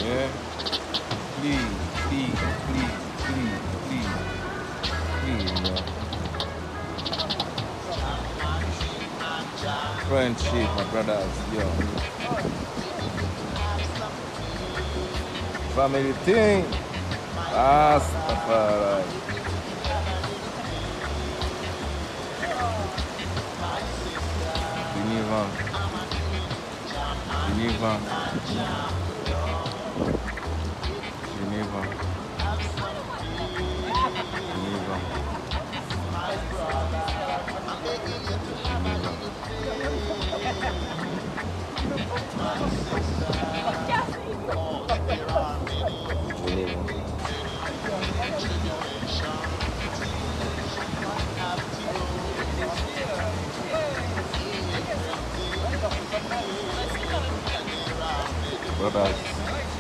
Yeah. Please, please, please, please, please, please, yo. Friendship, my brothers, yo. Family thing. Rastafari. Geneva. Geneva.